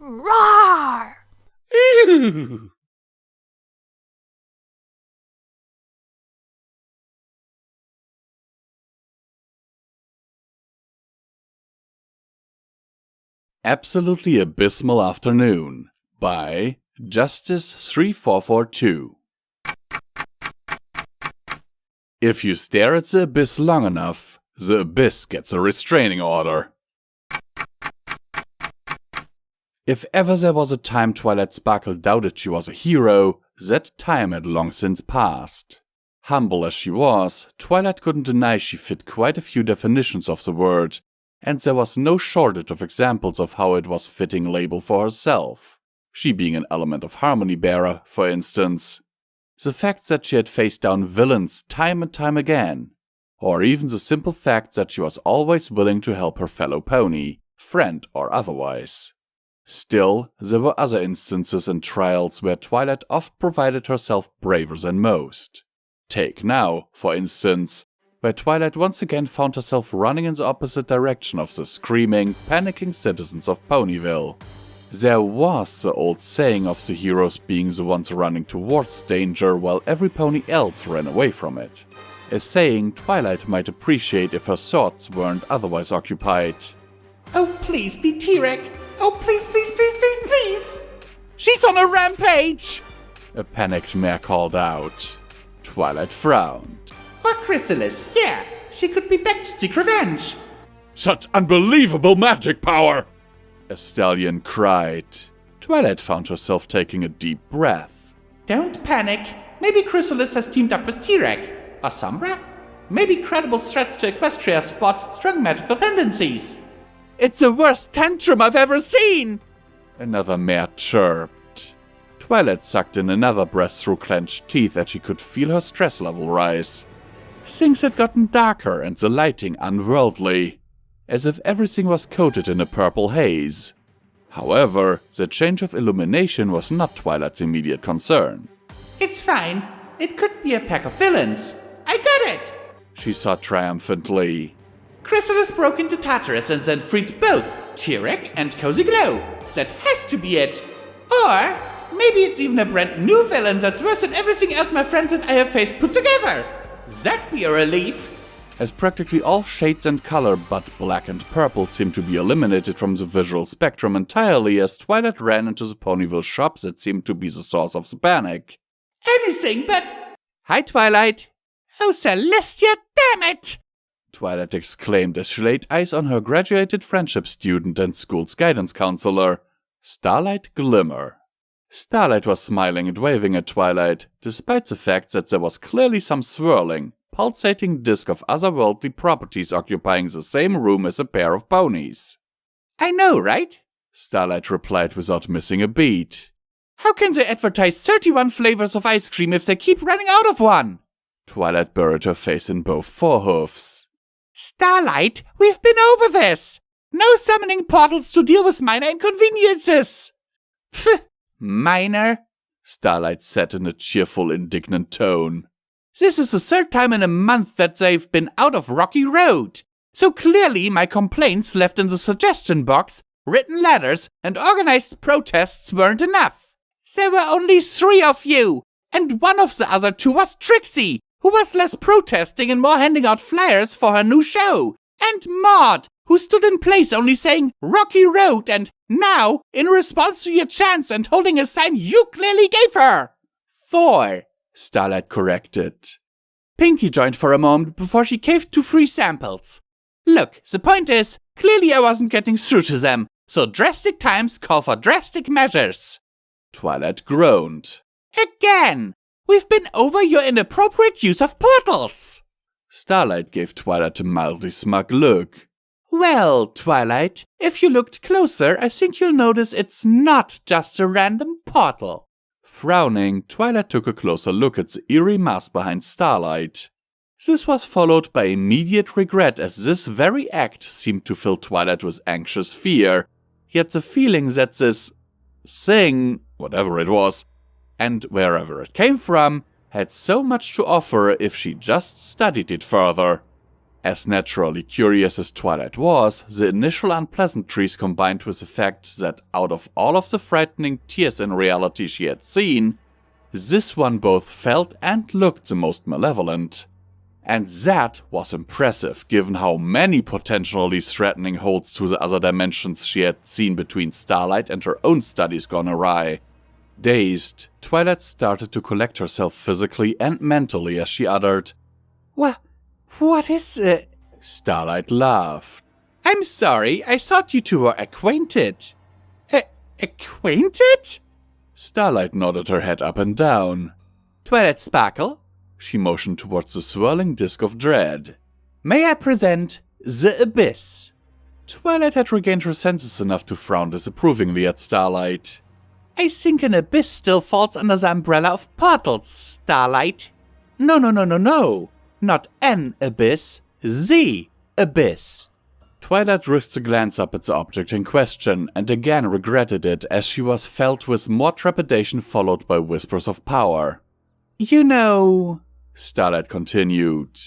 Roar! Ew. Absolutely Abysmal Afternoon by Justice3442. If you stare at the abyss long enough, the abyss gets a restraining order. If ever there was a time Twilight Sparkle doubted she was a hero, that time had long since passed. Humble as she was, Twilight couldn't deny she fit quite a few definitions of the word, and there was no shortage of examples of how it was fitting label for herself. She being an element of harmony bearer, for instance. The fact that she had faced down villains time and time again. Or even the simple fact that she was always willing to help her fellow pony, friend or otherwise. Still, there were other instances and trials where Twilight oft provided herself braver than most. Take now, for instance, where Twilight once again found herself running in the opposite direction of the screaming, panicking citizens of Ponyville. There was the old saying of the heroes being the ones running towards danger while every pony else ran away from it. A saying Twilight might appreciate if her thoughts weren't otherwise occupied. Oh, please be T-Rex! Oh, please, please, please, please, please! She's on a rampage! A panicked mare called out. Twilight frowned. Or Chrysalis, yeah, she could be back to seek revenge. Such unbelievable magic power! A stallion cried. Twilight found herself taking a deep breath. Don't panic. Maybe Chrysalis has teamed up with T-Rex. Or Sombra? Maybe credible threats to Equestria spot strong magical tendencies. It's the worst tantrum I've ever seen! Another mare chirped. Twilight sucked in another breath through clenched teeth as she could feel her stress level rise. Things had gotten darker and the lighting unworldly, as if everything was coated in a purple haze. However, the change of illumination was not Twilight's immediate concern. It's fine. It could be a pack of villains. I got it! She thought triumphantly. Chrysalis broke into Tartarus and then freed both T-Rex and Cozy Glow. That has to be it. Or maybe it's even a brand new villain that's worse than everything else my friends and I have faced put together. That'd be a relief. As practically all shades and color but black and purple seemed to be eliminated from the visual spectrum entirely as Twilight ran into the Ponyville shops that seemed to be the source of the panic. Anything but... Hi, Twilight! Oh, Celestia, damn it! Twilight exclaimed as she laid eyes on her graduated friendship student and school's guidance counselor, Starlight Glimmer. Starlight was smiling and waving at Twilight, despite the fact that there was clearly some swirling, pulsating disk of otherworldly properties occupying the same room as a pair of ponies. I know, right? Starlight replied without missing a beat. How can they advertise 31 flavors of ice cream if they keep running out of one? Twilight buried her face in both forehoofs. Starlight, we've been over this! No summoning portals to deal with minor inconveniences! Pfft, minor? Starlight said in a cheerful, indignant tone. This is the third time in a month that they've been out of Rocky Road. So clearly my complaints left in the suggestion box, written letters, and organized protests weren't enough. There were only 3 of you, and one of the other 2 was Trixie, who was less protesting and more handing out flyers for her new show, and Maud, who stood in place only saying Rocky Road and now in response to your chants and holding a sign you clearly gave her. 4. Starlight corrected. Pinky joined for a moment before she caved to 3 samples. Look, the point is, clearly I wasn't getting through to them, so drastic times call for drastic measures. Twilight groaned. Again! We've been over your inappropriate use of portals! Starlight gave Twilight a mildly smug look. Well, Twilight, if you looked closer, I think you'll notice it's not just a random portal. Frowning, Twilight took a closer look at the eerie mass behind Starlight. This was followed by immediate regret as this very act seemed to fill Twilight with anxious fear, yet the feeling that this thing, whatever it was, and wherever it came from, had so much to offer if she just studied it further. As naturally curious as Twilight was, the initial unpleasantries combined with the fact that out of all of the frightening tears in reality she had seen, this one both felt and looked the most malevolent. And that was impressive given how many potentially threatening holds to the other dimensions she had seen between Starlight and her own studies gone awry. Dazed, Twilight started to collect herself physically and mentally as she uttered, What is it? Starlight laughed. I'm sorry, I thought you two were acquainted. Acquainted? Starlight nodded her head up and down. Twilight Sparkle? She motioned towards the swirling disk of dread. May I present the Abyss? Twilight had regained her senses enough to frown disapprovingly at Starlight. I think an abyss still falls under the umbrella of portals, Starlight. No. Not an abyss, the abyss. Twilight risked a glance up at the object in question, and again regretted it as she was filled with more trepidation followed by whispers of power. You know, Starlight continued,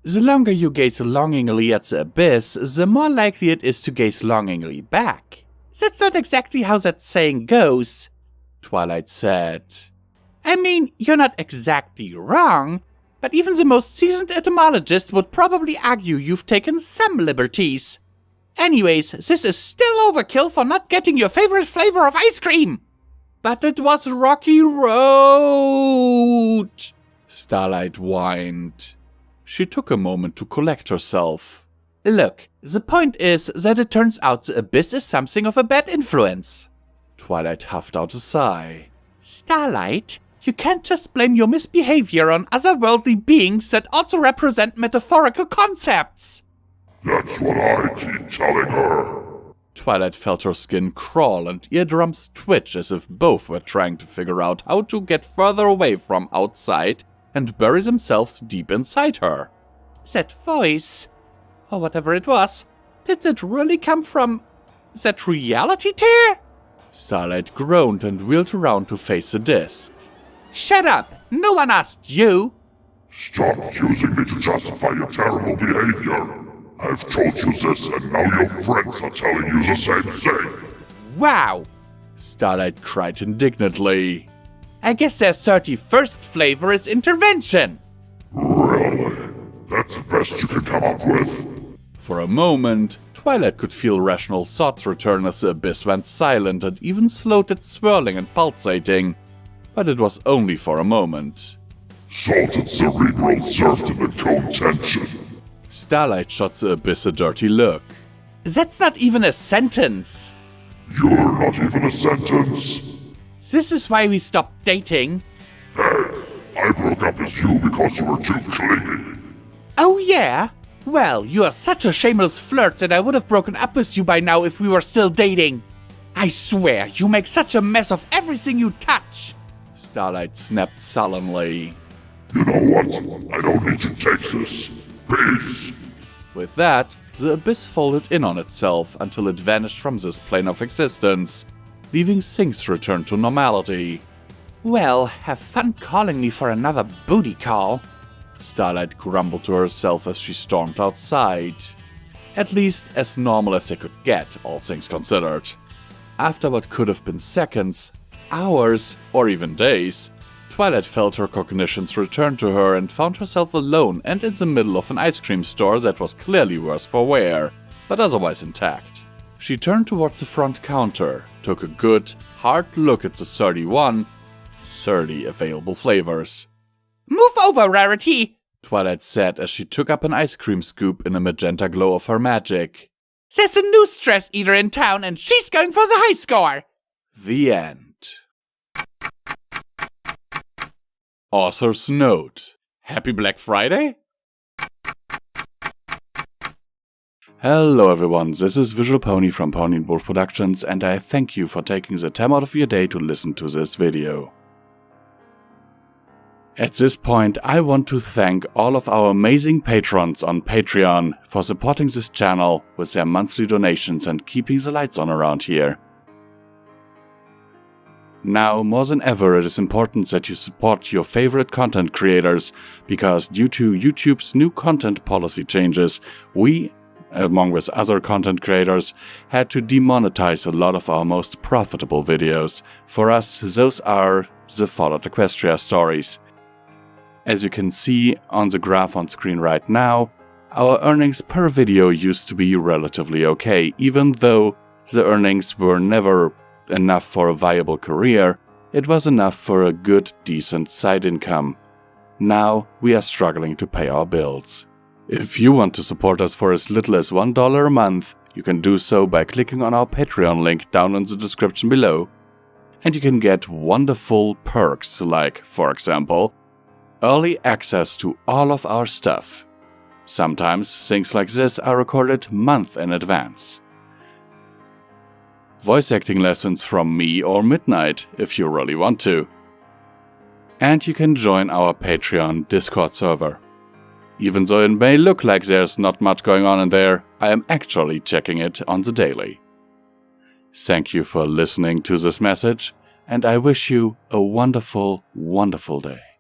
the longer you gaze longingly at the abyss, the more likely it is to gaze longingly back. That's not exactly how that saying goes, Twilight said. I mean, you're not exactly wrong, but even the most seasoned etymologist would probably argue you've taken some liberties. Anyways, this is still overkill for not getting your favorite flavor of ice cream. But it was Rocky Road, Starlight whined. She took a moment to collect herself. Look, the point is that it turns out the abyss is something of a bad influence. Twilight huffed out a sigh. Starlight, you can't just blame your misbehavior on otherworldly beings that also represent metaphorical concepts. That's what I keep telling her. Twilight felt her skin crawl and eardrums twitch as if both were trying to figure out how to get further away from outside and bury themselves deep inside her. That voice, or whatever it was, did it really come from that reality tear? Starlight groaned and wheeled around to face the disc. Shut up! No one asked you! Stop using me to justify your terrible behavior. I've told you this and now your friends are telling you the same thing. Wow! Starlight cried indignantly. I guess their 31st flavor is intervention. Really? That's the best you can come up with? For a moment, Twilight could feel rational thoughts return as the abyss went silent and even slowed its swirling and pulsating. But it was only for a moment. Salted cerebral surfed in the cold tension. Starlight shot the abyss a dirty look. That's not even a sentence. You're not even a sentence. This is why we stopped dating. Hey, I broke up with you because you were too clingy. Oh yeah? Well, you are such a shameless flirt that I would have broken up with you by now if we were still dating. I swear, you make such a mess of everything you touch. Starlight snapped sullenly. You know what? I don't need to take this. Peace. With that, the abyss folded in on itself until it vanished from this plane of existence, leaving things return to normality. Well, have fun calling me for another booty call. Starlight grumbled to herself as she stormed outside. At least as normal as they could get, all things considered. After what could have been seconds, hours, or even days, Twilight felt her cognitions return to her and found herself alone and in the middle of an ice cream store that was clearly worse for wear, but otherwise intact. She turned towards the front counter, took a good, hard look at the 30 available flavors. Move over, Rarity! Twilight said as she took up an ice cream scoop in a magenta glow of her magic. There's a new stress eater in town and she's going for the high score! The end. Author's note. Happy Black Friday? Hello everyone, this is Visual Pony from Pony&Wolf Productions and I thank you for taking the time out of your day to listen to this video. At this point, I want to thank all of our amazing patrons on Patreon for supporting this channel with their monthly donations and keeping the lights on around here. Now, more than ever, it is important that you support your favorite content creators, because due to YouTube's new content policy changes, we, along with other content creators, had to demonetize a lot of our most profitable videos. For us, those are the Fallout Equestria stories. As you can see on the graph on screen right now, our earnings per video used to be relatively okay. Even though the earnings were never enough for a viable career, it was enough for a good, decent side income. Now we are struggling to pay our bills. If you want to support us for as little as $1 a month, you can do so by clicking on our Patreon link down in the description below. And you can get wonderful perks like, for example, early access to all of our stuff. Sometimes things like this are recorded months in advance. Voice acting lessons from me or Midnight, if you really want to. And you can join our Patreon Discord server. Even though it may look like there's not much going on in there, I am actually checking it on the daily. Thank you for listening to this message, and I wish you a wonderful, wonderful day.